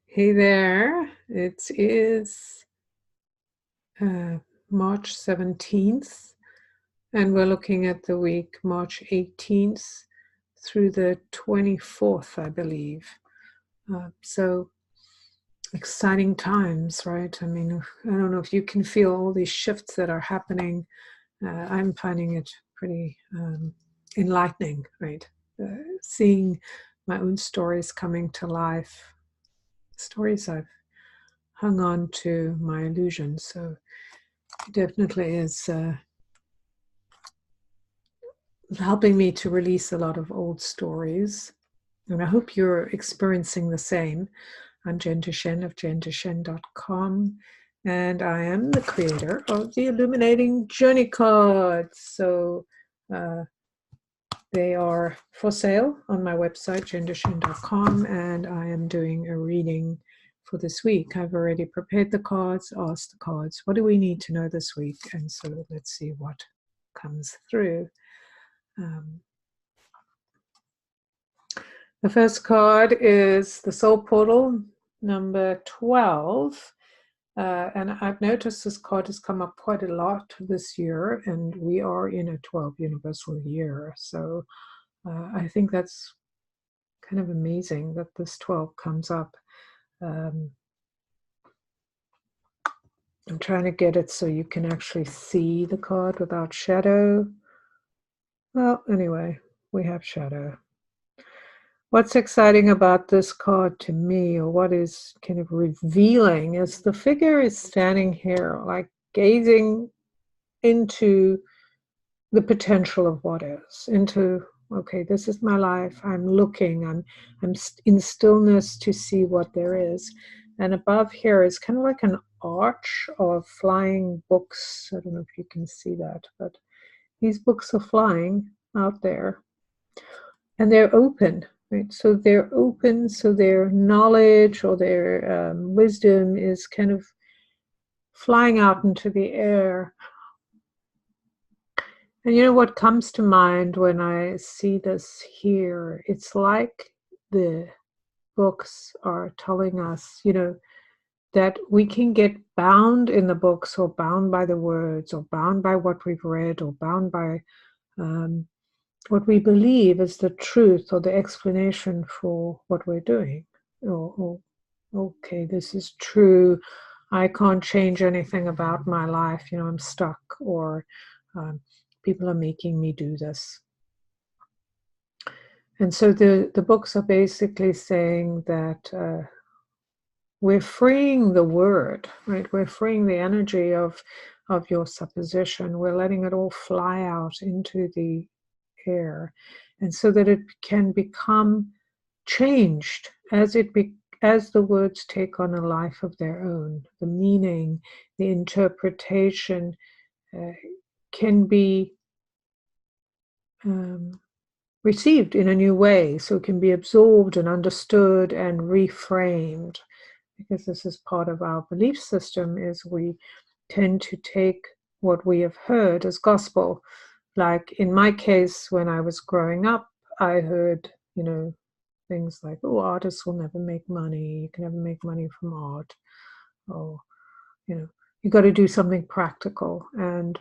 Hey there, it is March 17th, and we're looking at the week March 18th through the 24th, I believe. So exciting times, right? I mean, I don't know if you can feel all these shifts that are happening. I'm finding it pretty enlightening, right? Seeing my own stories coming to life, stories I've hung on to my illusions. So it definitely is helping me to release a lot of old stories. And I hope you're experiencing the same. I'm Jen Duchene of jenduchene.com. And I am the creator of the Illuminating Journey Cards. So they are for sale on my website, jenduchene.com. And I am doing a reading for this week. I've already prepared the cards, asked the cards, what do we need to know this week? And so let's see what comes through. The first card is the Soul Portal, number 12. And I've noticed this card has come up quite a lot this year, and we are in a 12 universal year. So I think that's kind of amazing that this 12 comes up. I'm trying to get it so you can actually see the card without shadow. Well, anyway, we have shadow. What's exciting about this card to me, or what is kind of revealing, is the figure is standing here, like gazing into the potential of what is, into, okay, this is my life. I'm looking, I'm in stillness to see what there is. And above here is kind of like an arch of flying books. I don't know if you can see that, but these books are flying out there, and they're open. Right, so they're open, so their knowledge or their wisdom is kind of flying out into the air. And you know what comes to mind when I see this here? It's like the books are telling us, you know, that we can get bound in the books, or bound by the words, or bound by what we've read, or bound by what we believe is the truth or the explanation for what we're doing. Or, okay, this is true. I can't change anything about my life. You know, I'm stuck, or people are making me do this. And so the books are basically saying that we're freeing the word, right? We're freeing the energy of your supposition. We're letting it all fly out into the air, and so that it can become changed as the words take on a life of their own. The meaning, the interpretation can be received in a new way, so it can be absorbed and understood and reframed, because this is part of our belief system, is we tend to take what we have heard as gospel. Like in my case, when I was growing up, I heard, you know, things like, oh, artists will never make money. You can never make money from art. Oh, you know, you got to do something practical. And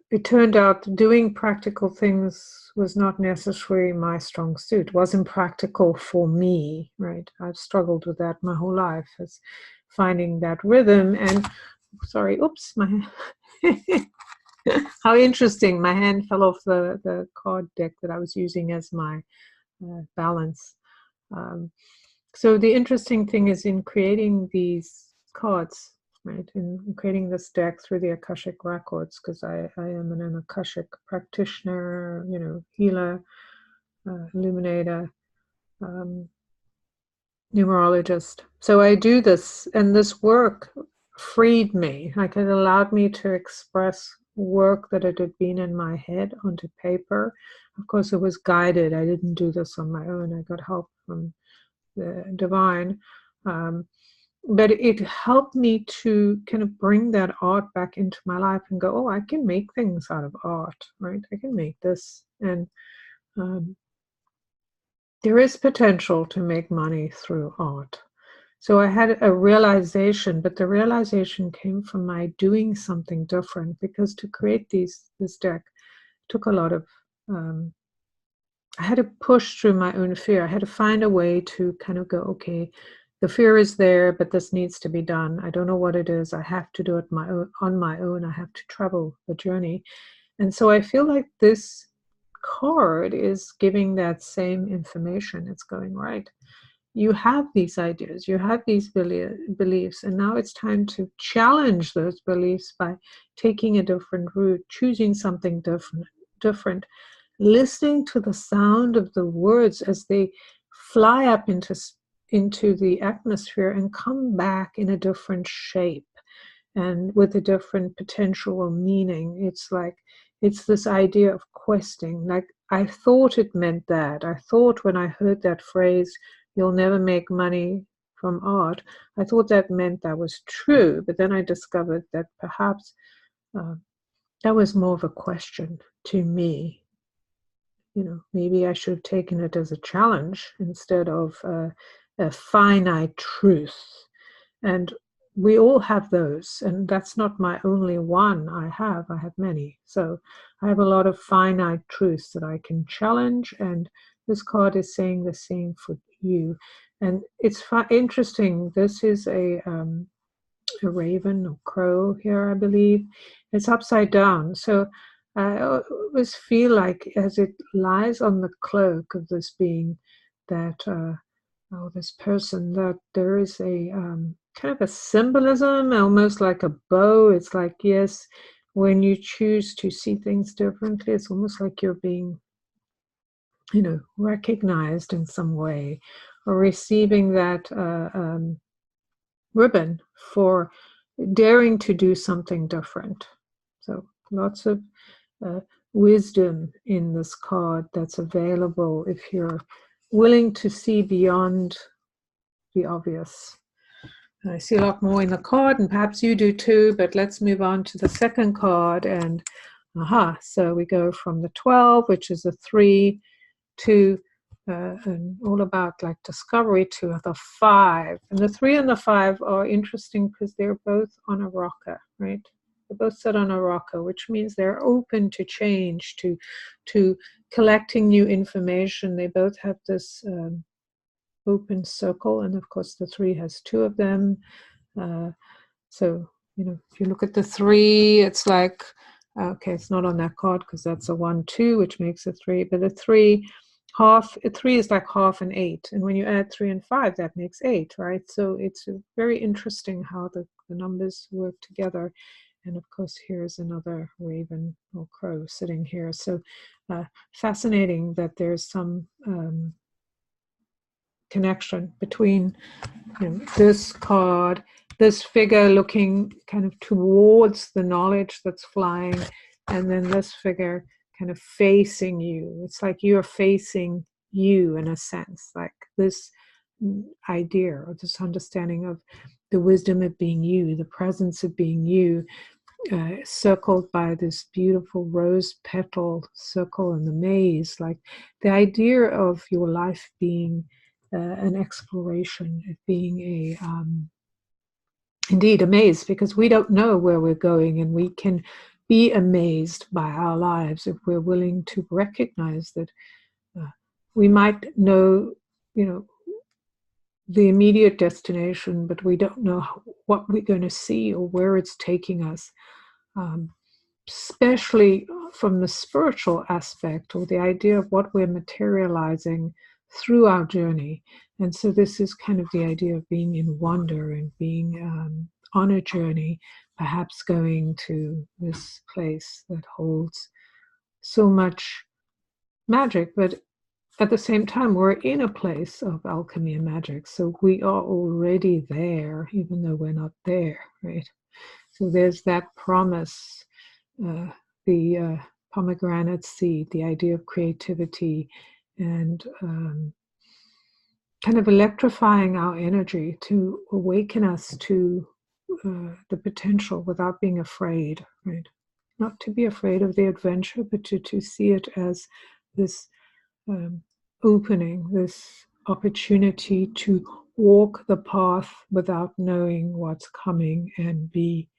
it turned out doing practical things was not necessarily my strong suit. It wasn't practical for me, right? I've struggled with that my whole life, as finding that rhythm. And sorry, oops, my how interesting, my hand fell off the card deck that I was using as my balance. So the interesting thing is, in creating these cards, right, in creating this deck through the Akashic records, because I am an Akashic practitioner, you know, healer, illuminator, numerologist. So I do this, and this work freed me. Like, it allowed me to express work that had been in my head onto paper. Of course, it was guided. I didn't do this on my own. I got help from the divine. But it helped me to kind of bring that art back into my life and go, oh, I can make things out of art, right? I can make this. And there is potential to make money through art. So I had a realization, but the realization came from my doing something different, because to create this deck took a lot of, I had to push through my own fear. I had to find a way to kind of go, okay, the fear is there, but this needs to be done. I don't know what it is. I have to do it on my own. I have to travel the journey. And so I feel like this card is giving that same information. It's going, right, you have these ideas, you have these beliefs, and now it's time to challenge those beliefs by taking a different route, choosing something different, listening to the sound of the words as they fly up into the atmosphere and come back in a different shape and with a different potential or meaning. It's like, it's this idea of questing. Like, I thought it meant that. I thought when I heard that phrase, you'll never make money from art, I thought that meant that was true. But then I discovered that perhaps that was more of a question to me. Maybe I should have taken it as a challenge instead of a finite truth. And we all have those, and that's not my only one. I have many. So I have a lot of finite truths that I can challenge, and this card is saying the same for you. And it's interesting. This is a raven or crow here, I believe. It's upside down. So I always feel like, as it lies on the cloak of this being, that this person, that there is a kind of a symbolism, almost like a bow. It's like, yes, when you choose to see things differently, it's almost like you're being, recognized in some way, or receiving that ribbon for daring to do something different. So lots of wisdom in this card that's available if you're willing to see beyond the obvious. I see a lot more in the card, and perhaps you do too, but let's move on to the second card. And so we go from the 12, which is a 3, to and all about like discovery, to the 5. And the 3 and the 5 are interesting because they're both on a rocker, right? They're both set on a rocker, which means they're open to change, to collecting new information. They both have this open circle, and of course the 3 has 2 of them. So if you look at the 3, it's like, okay, it's not on that card because that's a 1, 2, which makes a 3. But a 3 is like half an 8, and when you add 3 and 5, that makes 8, right? So it's very interesting how the numbers work together. And of course, here's another raven or crow sitting here. So fascinating that there's some connection between this card, this figure looking kind of towards the knowledge that's flying, and then this figure kind of facing you. It's like you're facing you in a sense, like this idea or this understanding of the wisdom of being you, the presence of being you, circled by this beautiful rose petal circle in the maze, like the idea of your life being an exploration, of being indeed amazed, because we don't know where we're going, and we can be amazed by our lives if we're willing to recognize that we might know, the immediate destination, but we don't know what we're going to see or where it's taking us. Especially from the spiritual aspect, or the idea of what we're materializing through our journey. And so this is kind of the idea of being in wonder and being on a journey, perhaps going to this place that holds so much magic, but at the same time, we're in a place of alchemy and magic. So we are already there, even though we're not there, right? So there's that promise, the pomegranate seed, the idea of creativity, and kind of electrifying our energy to awaken us to the potential without being afraid, right? Not to be afraid of the adventure, but to see it as this opening, this opportunity to walk the path without knowing what's coming and be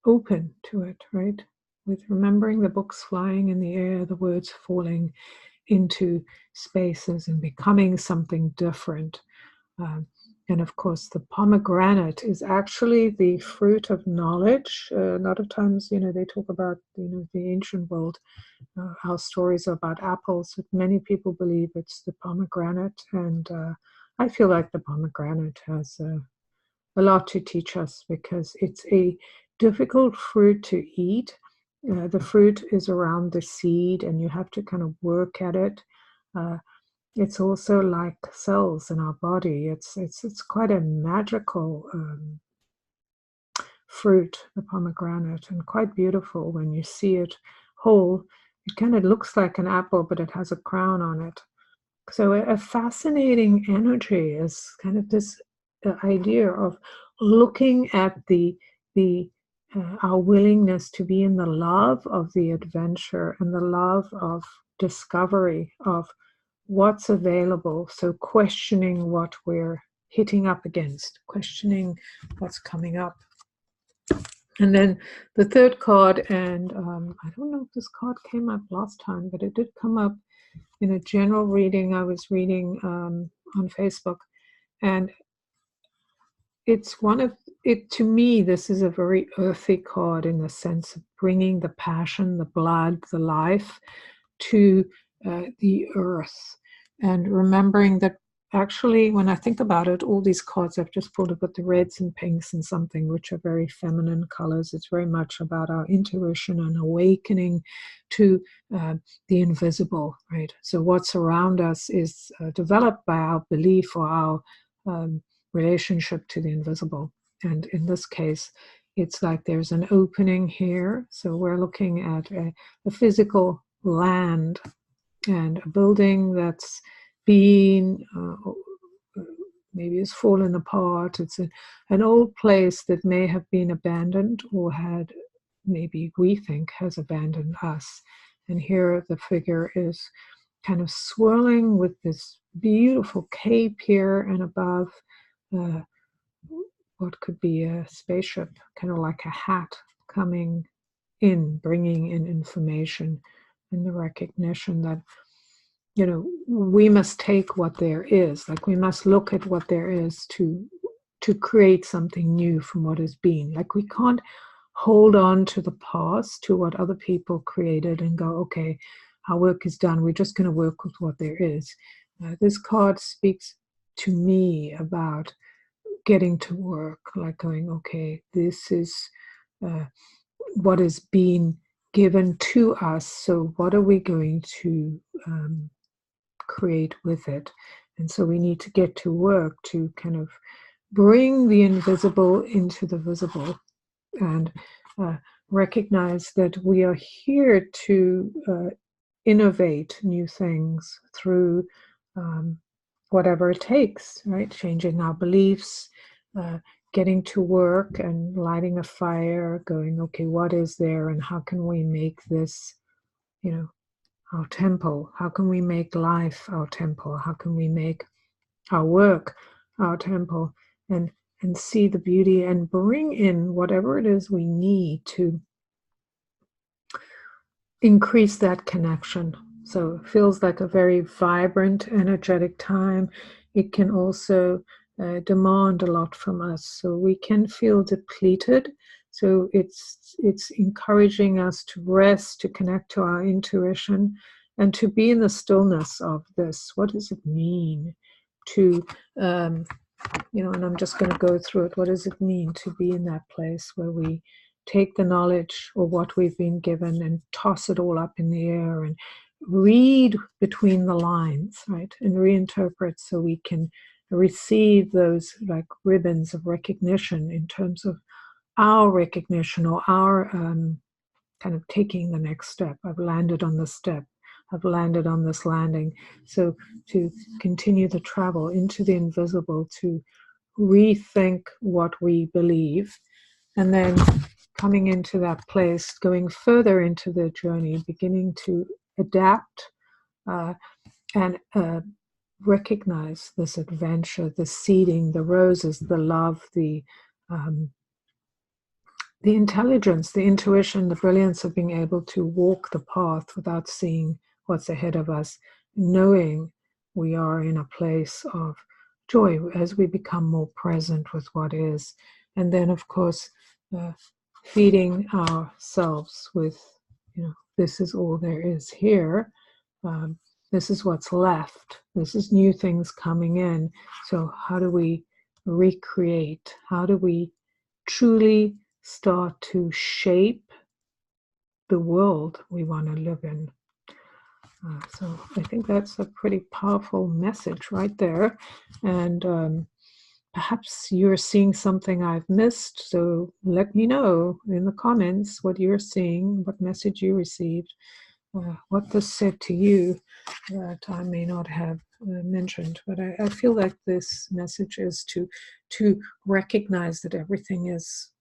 open to it, right? With remembering the books flying in the air, the words falling into spaces and becoming something different. And of course, the pomegranate is actually the fruit of knowledge. A lot of times, they talk about, the ancient world, our stories are about apples, but many people believe it's the pomegranate. And I feel like the pomegranate has a lot to teach us because it's a difficult fruit to eat. The fruit is around the seed and you have to kind of work at it. It's also like cells in our body. It's quite a magical fruit, the pomegranate, and quite beautiful when you see it whole. It kind of looks like an apple, but it has a crown on it. So a fascinating energy is kind of this idea of looking at the our willingness to be in the love of the adventure and the love of discovery of what's available. So questioning what we're hitting up against, questioning what's coming up. And then the third card, and I don't know if this card came up last time, but it did come up in a general reading I was reading on Facebook. And it's one of it, to me, this is a very earthy card in the sense of bringing the passion, the blood, the life to the earth. And remembering that actually, when I think about it, all these cards I've just pulled, I've got the reds and pinks and something, which are very feminine colors. It's very much about our intuition and awakening to the invisible, right? So what's around us is developed by our belief or our relationship to the invisible. And in this case, it's like there's an opening here. So we're looking at a physical land and a building that's been maybe has fallen apart. It's an old place that may have been abandoned or had, maybe we think, has abandoned us. And here the figure is kind of swirling with this beautiful cape here and above what could be a spaceship, kind of like a hat coming in, bringing in information and the recognition that, we must take what there is, like we must look at what there is to create something new from what has been. Like we can't hold on to the past, to what other people created and go, okay, our work is done. We're just going to work with what there is. This card speaks to me about getting to work, like going, okay, this is what is being given to us. So what are we going to create with it? And so we need to get to work to kind of bring the invisible into the visible and recognize that we are here to innovate new things through whatever it takes, right? Changing our beliefs, getting to work and lighting a fire, going, okay, what is there and how can we make this, our temple? How can we make life our temple? How can we make our work our temple? And see the beauty and bring in whatever it is we need to increase that connection. So it feels like a very vibrant, energetic time. It can also demand a lot from us. So we can feel depleted. So it's encouraging us to rest, to connect to our intuition, and to be in the stillness of this. What does it mean to and I'm just going to go through it. What does it mean to be in that place where we take the knowledge or what we've been given and toss it all up in the air and read between the lines, right? And reinterpret so we can receive those like ribbons of recognition in terms of our recognition or our kind of taking the next step. I've landed on this step. I've landed on this landing. So to continue the travel into the invisible, to rethink what we believe, and then coming into that place, going further into the journey, beginning to adapt and recognize this adventure, the seeding, the roses, the love, the intelligence, the intuition, the brilliance of being able to walk the path without seeing what's ahead of us, knowing we are in a place of joy as we become more present with what is. And then, of course, feeding ourselves with, this is all there is here. This is what's left. This is new things coming in. So how do we recreate? How do we truly start to shape the world we want to live in? So I think that's a pretty powerful message right there. And perhaps you're seeing something I've missed. So let me know in the comments what you're seeing, what message you received, what this said to you that I may not have mentioned. But I feel like this message is to recognize that everything is,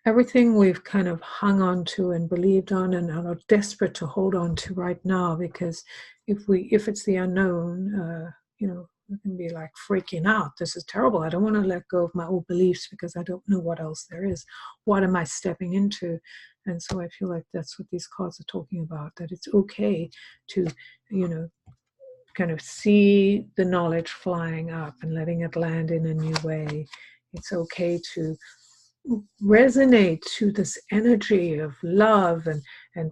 everything we've kind of hung on to and believed on and are desperate to hold on to right now, because if it's the unknown, we can be like freaking out. This is terrible. I don't want to let go of my old beliefs because I don't know what else there is. What am I stepping into? And so I feel like that's what these cards are talking about, that it's okay to, kind of see the knowledge flying up and letting it land in a new way. It's okay to resonate to this energy of love and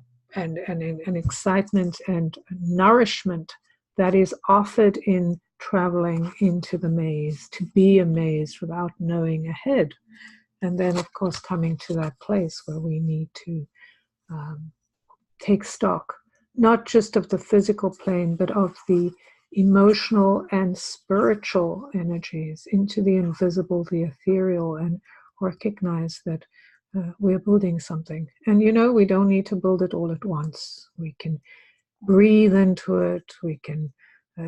excitement and nourishment that is offered in traveling into the maze, to be amazed without knowing ahead. And then, of course, coming to that place where we need to take stock, not just of the physical plane, but of the emotional and spiritual energies, into the invisible, the ethereal, and recognize that we're building something. And we don't need to build it all at once. We can breathe into it, we can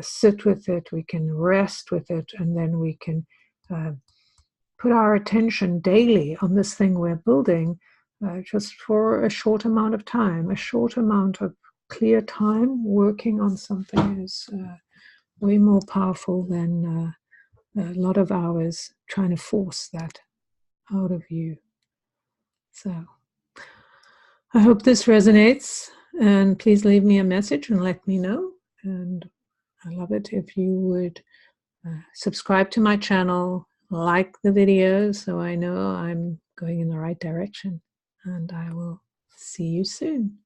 sit with it, we can rest with it, and then we can put our attention daily on this thing we're building, just for a short amount of time. A short amount of clear time working on something is way more powerful than a lot of hours trying to force that out of you. So I hope this resonates, and please leave me a message and let me know. And I love it if you would subscribe to my channel, like the video so I know I'm going in the right direction. And I will see you soon.